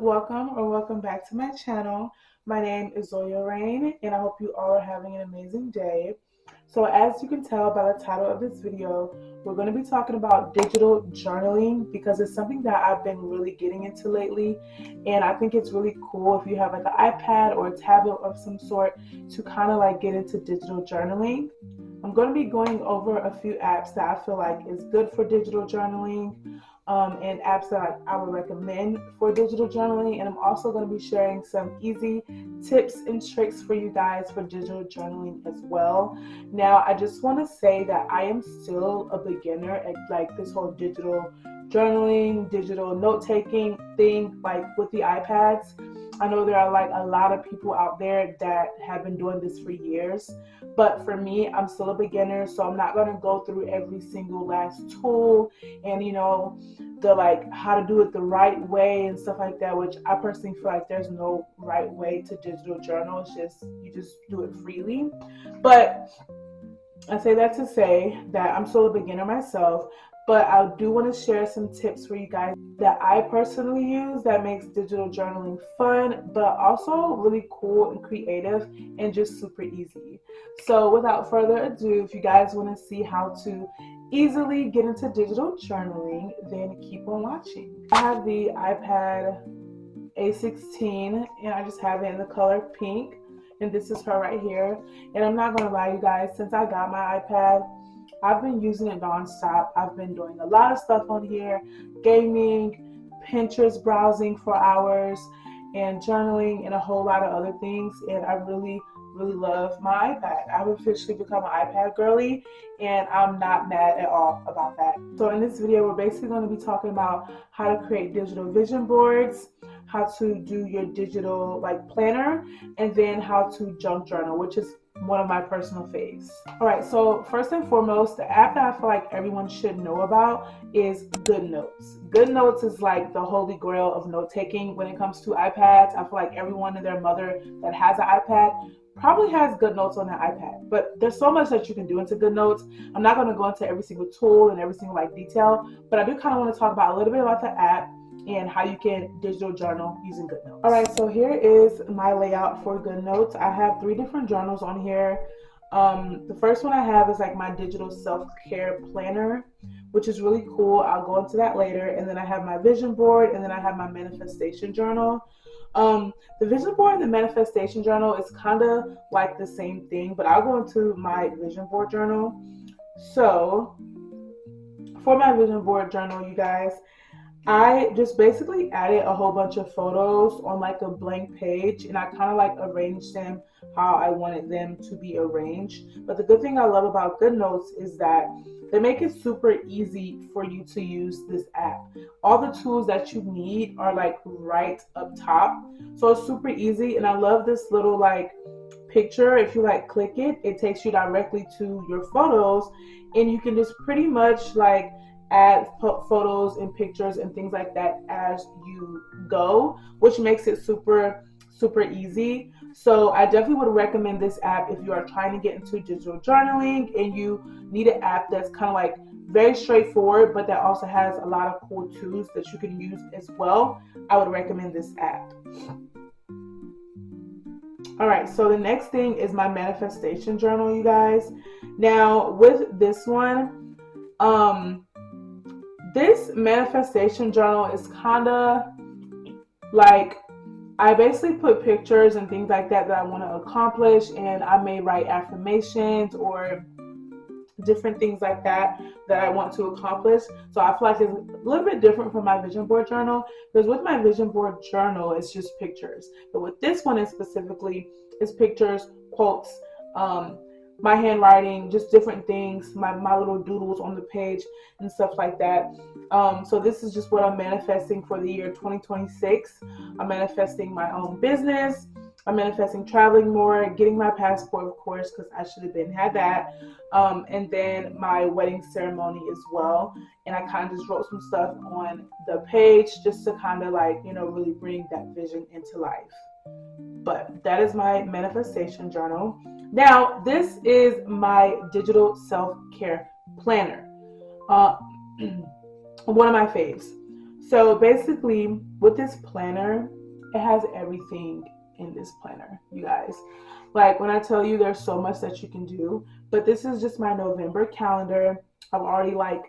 Welcome back to my channel. My name is Zoya Rain, and I hope you all are having an amazing day. So as you can tell by the title of this video, we're going to be talking about digital journaling because it's something that I've been really getting into lately, and I think it's really cool if you have like an iPad or a tablet of some sort to kind of like get into digital journaling. I'm going to be going over a few apps that I feel like is good for digital journaling, and apps that I would recommend for digital journaling. And I'm also going to be sharing some easy tips and tricks for you guys for digital journaling as well. Now, I just want to say that I am still a beginner at like this whole digital journaling, digital note-taking thing, like with the iPads. I know there are like a lot of people out there that have been doing this for years, but for me, I'm still a beginner, so I'm not going to go through every single last tool and the like how to do it the right way and stuff like that, which I personally feel like there's no right way to digital journal. It's just you just do it freely. But I say that to say that I'm still a beginner myself, but I do want to share some tips for you guys that I personally use that makes digital journaling fun, but also really cool and creative and just super easy. So without further ado, if you guys want to see how to easily get into digital journaling, then keep on watching. I have the iPad A16 and I just have it in the color pink. And this is her right here. And I'm not gonna lie, you guys, since I got my iPad, I've been using it nonstop. I've been doing a lot of stuff on here, gaming, Pinterest browsing for hours, and journaling and a whole lot of other things. And I really love my iPad. I've officially become an iPad girly, and I'm not mad at all about that. So in this video, we're basically going to be talking about how to create digital vision boards, how to do your digital like planner, and then how to junk journal, which is one of my personal faves. All right, so first and foremost, the app that I feel like everyone should know about is GoodNotes. GoodNotes is like the holy grail of note taking when it comes to iPads. I feel like everyone and their mother that has an iPad probably has GoodNotes on their iPad, but there's so much that you can do into GoodNotes. I'm not going to go into every single tool and every single like detail, but I do kind of want to talk about a little bit about the app and how you can digital journal using GoodNotes. All right, so here is my layout for GoodNotes. I have 3 different journals on here. The first one I have is like my digital self-care planner, which is really cool. I'll go into that later. And then I have my vision board, and then I have my manifestation journal. The vision board and the manifestation journal is kind of like the same thing, but I'll go into my vision board journal. So for my vision board journal, you guys, I just basically added a whole bunch of photos on like a blank page, and I kind of like arranged them how I wanted them to be arranged. But the good thing I love about GoodNotes is that they make it super easy for you to use this app. All the tools that you need are like right up top. So it's super easy, and I love this little like picture. If you like click it, it takes you directly to your photos, and you can just pretty much like add photos and pictures and things like that as you go, which makes it super easy. So I definitely would recommend this app if you are trying to get into digital journaling and you need an app that's kind of like very straightforward, but that also has a lot of cool tools that you can use as well. I would recommend this app. All right, so the next thing is my manifestation journal, you guys. Now with this one, this manifestation journal is kind of like I basically put pictures and things like that I want to accomplish, and I may write affirmations or different things like that I want to accomplish. So I feel like it's a little bit different from my vision board journal, because with my vision board journal, it's just pictures. But with this one in specifically, it's pictures, quotes, my handwriting, just different things, my little doodles on the page and stuff like that. So this is just what I'm manifesting for the year 2026. I'm manifesting my own business. I'm manifesting traveling more, getting my passport, of course, because I should have had that. And then my wedding ceremony as well. And I kind of just wrote some stuff on the page just to kind of like, really bring that vision into life. But that is my manifestation journal. Now, this is my digital self-care planner. One of my faves. So basically, with this planner, it has everything in this planner, you guys. Like when I tell you there's so much that you can do, but this is just my November calendar. I've already like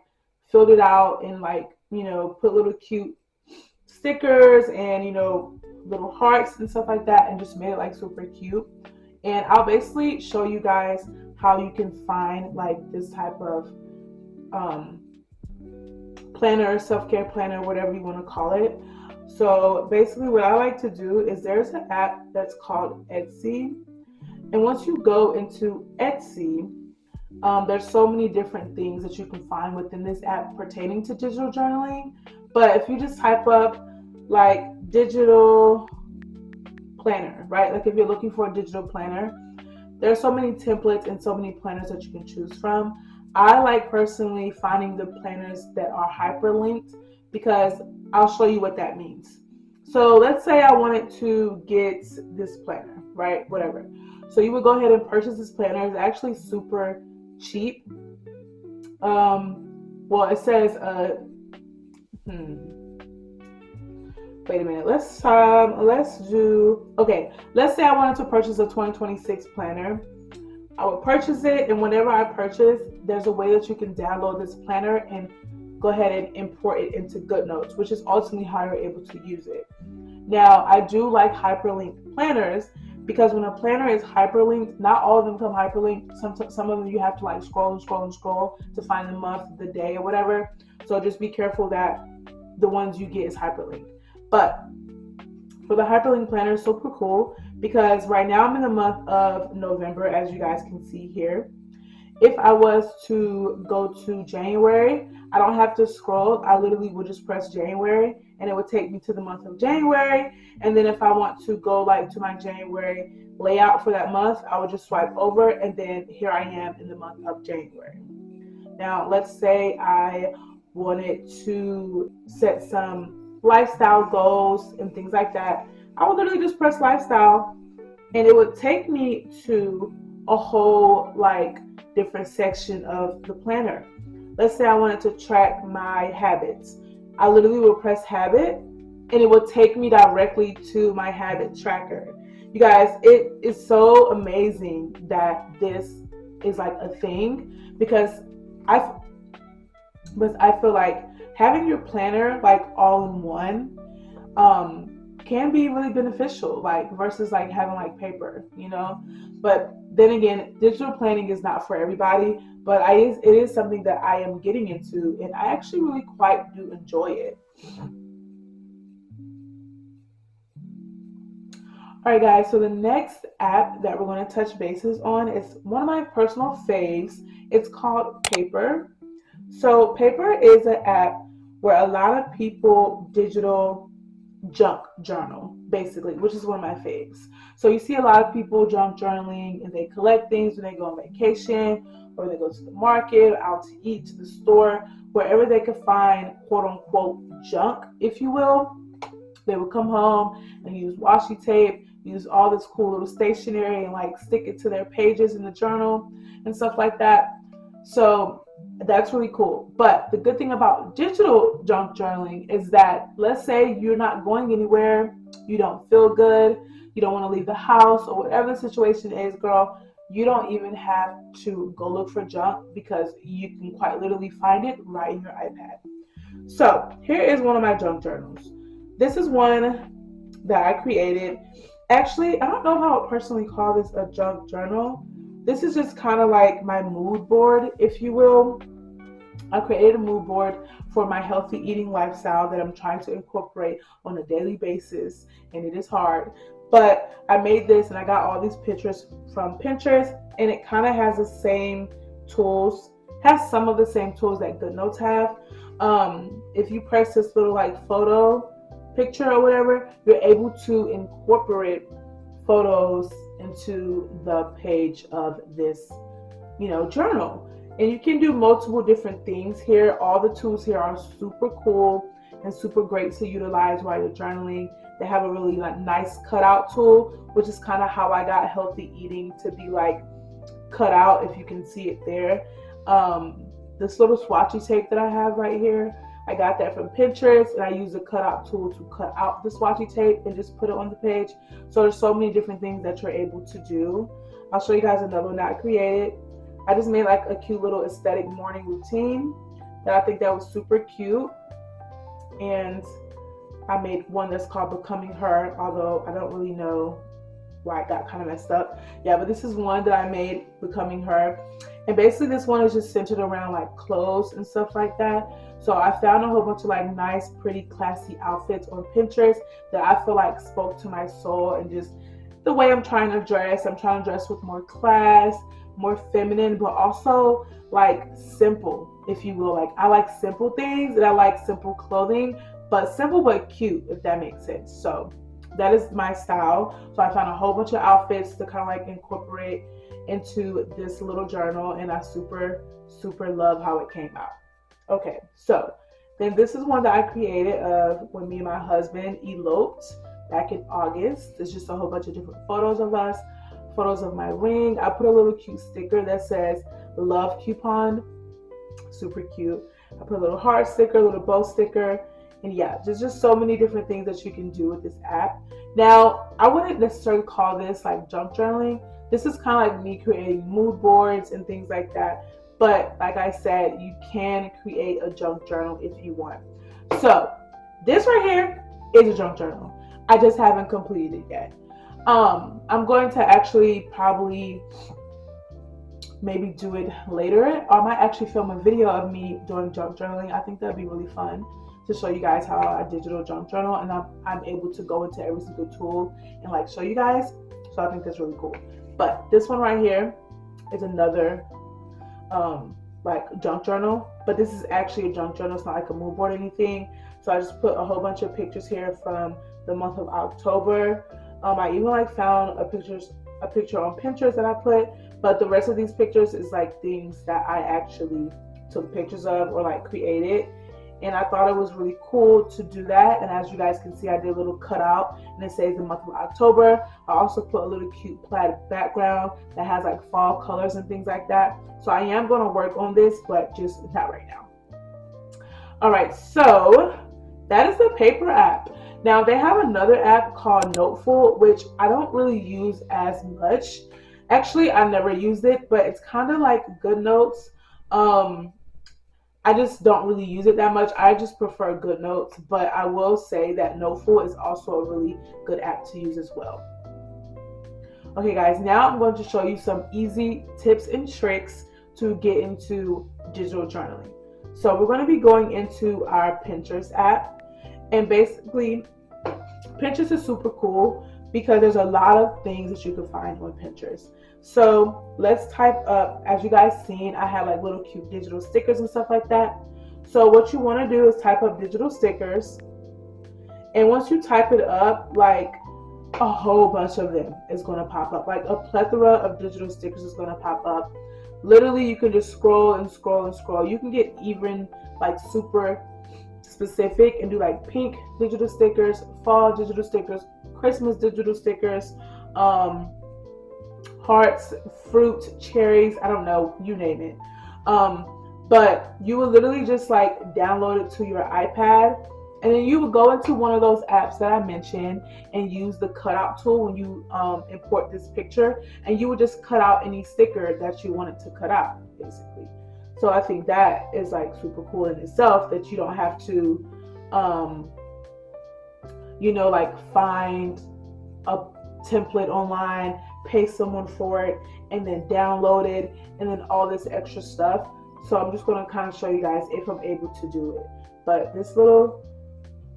filled it out and like, put little cute stickers and, little hearts and stuff like that and just made it like super cute. And I'll basically show you guys how you can find like this type of um, planner, self-care planner, whatever you want to call it. So basically what I like to do is there's an app that's called Etsy. And once you go into Etsy, there's so many different things that you can find within this app pertaining to digital journaling. But if you just type up like digital planner, right? Like if you're looking for a digital planner, there's so many templates and so many planners that you can choose from. I like personally finding the planners that are hyperlinked because I'll show you what that means. So let's say I wanted to get this planner, right? Whatever. So you would go ahead and purchase this planner. It's actually super cheap. Well, it says wait a minute. Let's do, okay, let's say I wanted to purchase a 2026 planner. I would purchase it, and whenever I purchase, there's a way that you can download this planner and go ahead and import it into GoodNotes, which is ultimately how you're able to use it. Now, I do like hyperlinked planners because when a planner is hyperlinked, not all of them come hyperlinked. Some of them you have to like scroll to find the month, the day, or whatever. So just be careful that the ones you get is hyperlinked. But for the hyperlink planner, it's super cool because right now I'm in the month of November, as you guys can see here. If I was to go to January, I don't have to scroll. I literally would just press January and it would take me to the month of January. And then if I want to go like to my January layout for that month, I would just swipe over and then here I am in the month of January. Now, let's say I wanted to set some lifestyle goals and things like that. I would literally just press lifestyle and it would take me to a whole like different section of the planner. Let's say I wanted to track my habits. I literally will press habit and it will take me directly to my habit tracker. You guys, it is so amazing that this is like a thing because I feel like having your planner like all in one can be really beneficial, like versus like having like paper, But then again, digital planning is not for everybody, but it is something that I am getting into, and I actually really quite do enjoy it. All right, guys, so the next app that we're going to touch bases on is one of my personal faves. It's called Paper. So Paper is an app where a lot of people digital junk journal, basically, which is one of my faves. So you see a lot of people junk journaling and they collect things when they go on vacation or they go to the market, out to eat, to the store, wherever they could find quote unquote junk, if you will. They would come home and use washi tape, use all this cool little stationery and like stick it to their pages in the journal and stuff like that. So that's really cool. But the good thing about digital junk journaling is that let's say you're not going anywhere, you don't feel good, you don't want to leave the house or whatever the situation is, girl, you don't even have to go look for junk because you can quite literally find it right in your iPad. So here is one of my junk journals. This is one that I created. Actually, I don't know how I personally call this a junk journal. This is just kind of like my mood board, if you will. I created a mood board for my healthy eating lifestyle that I'm trying to incorporate on a daily basis, and it is hard. But I made this and I got all these pictures from Pinterest, and it kind of has the same tools, has some of the same tools that GoodNotes have. If you press this little like photo picture or whatever, you're able to incorporate photos into the page of this, journal. And you can do multiple different things here. All the tools here are super cool and super great to utilize while you're journaling. They have a really like nice cutout tool, which is kind of how I got healthy eating to be like cut out, if you can see it there. This little swatchy tape that I have right here, I got that from Pinterest, and I use the cutout tool to cut out the swatchy tape and just put it on the page. So there's so many different things that you're able to do. I'll show you guys another one that I created. I just made like a cute little aesthetic morning routine that I think that was super cute. And I made one that's called Becoming Her, although I don't really know why it got kind of messed up. Yeah, but this is one that I made, Becoming Her. And basically this one is just centered around like clothes and stuff like that. So I found a whole bunch of like nice, pretty, classy outfits on Pinterest that I feel like spoke to my soul and just the way I'm trying to dress. I'm trying to dress with more class, more feminine, but also like simple, if you will. Like I like simple things and I like simple clothing, but simple but cute, if that makes sense. So that is my style. So I found a whole bunch of outfits to kind of like incorporate into this little journal, and I super love how it came out. Okay, so then this is one that I created of when me and my husband eloped back in August. There's just a whole bunch of different photos of us, photos of my ring. I put a little cute sticker that says love coupon, super cute. I put a little heart sticker, a little bow sticker, and yeah, there's just so many different things that you can do with this app. Now, I wouldn't necessarily call this like junk journaling. This is kind of like me creating mood boards and things like that. But like I said, you can create a junk journal if you want. So this right here is a junk journal. I just haven't completed it yet. I'm going to actually probably maybe do it later. Or I might actually film a video of me doing junk journaling. I think that'd be really fun to show you guys how I digital junk journal, and I'm able to go into every single tool and like show you guys. So I think that's really cool. But this one right here is another like junk journal, but this is actually a junk journal. It's not like a mood board or anything. So I just put a whole bunch of pictures here from the month of October. I even like found a picture on Pinterest that I put, but the rest of these pictures is like things that I actually took pictures of or like created. And I thought it was really cool to do that. And as you guys can see, I did a little cutout and it says the month of October. I also put a little cute plaid background that has like fall colors and things like that. So I am going to work on this, but just not right now. All right, so that is the paper app. Now they have another app called Noteful, which I don't really use as much. Actually, I never used it, but it's kind of like GoodNotes. I just don't really use it that much. I just prefer GoodNotes, but I will say that Noteful is also a really good app to use as well. Okay guys, now I'm going to show you some easy tips and tricks to get into digital journaling. So we're going to be going into our Pinterest app, and basically Pinterest is super cool because there's a lot of things that you can find on Pinterest. So let's type up, as you guys seen, I have like little cute digital stickers and stuff like that. So what you want to do is type up digital stickers, and once you type it up, like a whole bunch of them is going to pop up. Like a plethora of digital stickers is going to pop up. Literally, you can just scroll and scroll and scroll. You can get even like super specific and do like pink digital stickers, fall digital stickers, Christmas digital stickers, hearts, fruit, cherries, I don't know, you name it. But you will literally just like download it to your iPad, and then you would go into one of those apps that I mentioned and use the cutout tool when you import this picture, and you would just cut out any sticker that you wanted to cut out, basically. So I think that is like super cool in itself, that you don't have to, you know, like find a template online, pay someone for it, and then download it, and then all this extra stuff. So I'm just going to kind of show you guys if I'm able to do it. But this little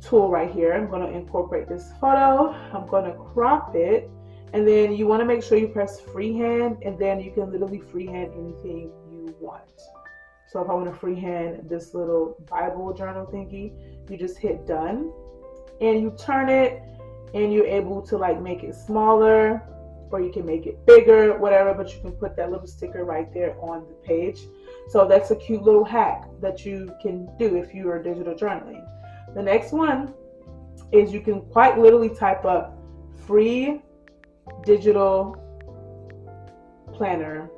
tool right here, I'm going to incorporate this photo. I'm going to crop it, and then you want to make sure you press freehand, and then you can literally freehand anything you want. So if I want to freehand this little Bible journal thingy, you just hit done, and you turn it, and you're able to like make it smaller, or you can make it bigger, whatever, but you can put that little sticker right there on the page. So that's a cute little hack that you can do if you are digital journaling. The next one is you can quite literally type up free digital planner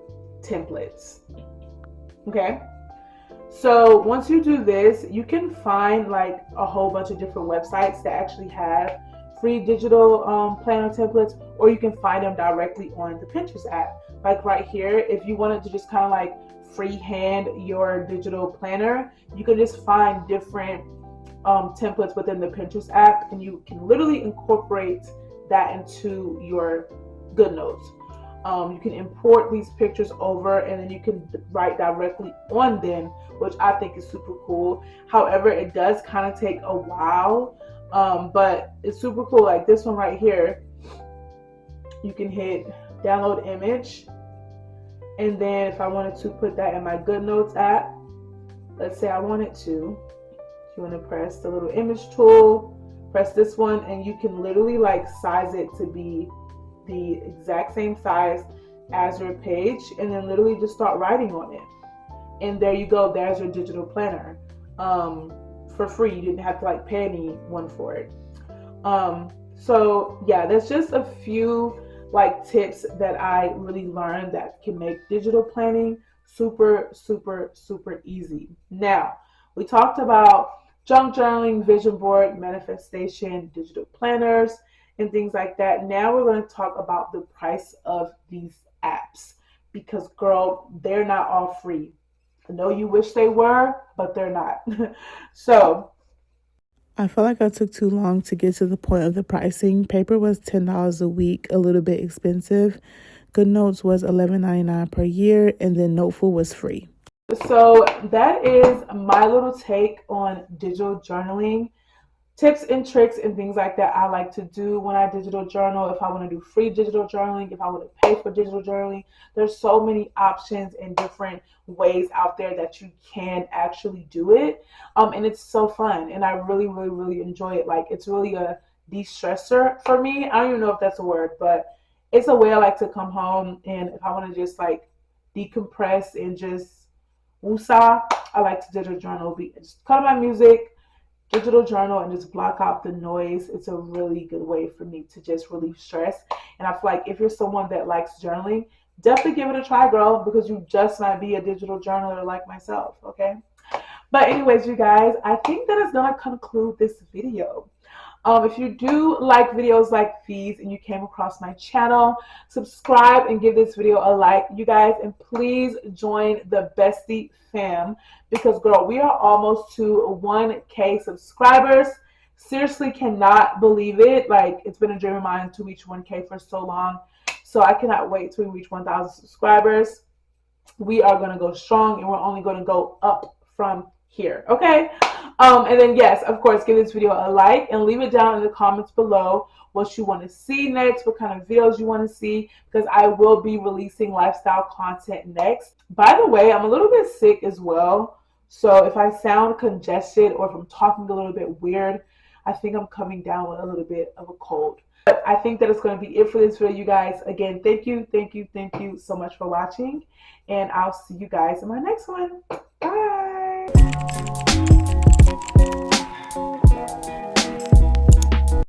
templates. Okay, So once you do this, you can find like a whole bunch of different websites that actually have free digital planner templates, or you can find them directly on the Pinterest app. Like right here, if you wanted to just kind of like freehand your digital planner, you can just find different templates within the Pinterest app, and you can literally incorporate that into your GoodNotes. You can import these pictures over, and then you can write directly on them, which I think is super cool. However, it does kind of take a while, but it's super cool. Like this one right here, you can hit download image, and then if I wanted to put that in my GoodNotes app, let's say I wanted to, you want to press the little image tool, press this one, and you can literally like size it to be the exact same size as your page, and then literally just start writing on it. And there you go, there's your digital planner for free. You didn't have to like pay anyone for it. So yeah, there's just a few like tips that I really learned that can make digital planning super easy. Now, we talked about junk journaling, vision board, manifestation, digital planners, and things like that. Now we're going to talk about the price of these apps, because girl, they're not all free. I know you wish they were, but they're not. So I feel like I took too long to get to the point of the pricing. Paper was $10 a week, a little bit expensive. GoodNotes was $11.99 per year, and then Noteful was free. So that is my little take on digital journaling. Tips and tricks and things like that I like to do when I digital journal. If I want to do free digital journaling, if I want to pay for digital journaling, there's so many options and different ways out there that you can actually do it. And it's so fun, and I really enjoy it. Like it's really a de-stressor for me. I don't even know if that's a word, but it's a way I like to come home, and if I want to just like decompress and just woosah, I like to digital journal. Just cut on my music, digital journal, and just block out the noise. It's a really good way for me to just relieve stress. And I feel like if you're someone that likes journaling, definitely give it a try, girl, because you just might be a digital journaler like myself, okay? But anyways, you guys, I think that is gonna conclude this video. If you do like videos like these and you came across my channel, subscribe and give this video a like, you guys, and please join the Bestie fam, because girl, we are almost to 1K subscribers. Seriously cannot believe it. Like it's been a dream of mine to reach 1K for so long. So I cannot wait till we reach 1,000 subscribers. We are going to go strong, and we're only going to go up from here, okay? And then yes, of course, give this video a like and leave it down in the comments below what you want to see next, what kind of videos you want to see, because I will be releasing lifestyle content next. By the way, I'm a little bit sick as well, so if I sound congested or if I'm talking a little bit weird, I think I'm coming down with a little bit of a cold. But I think that is going to be it for this video, you guys. Again, thank you so much for watching, and I'll see you guys in my next one. Bye.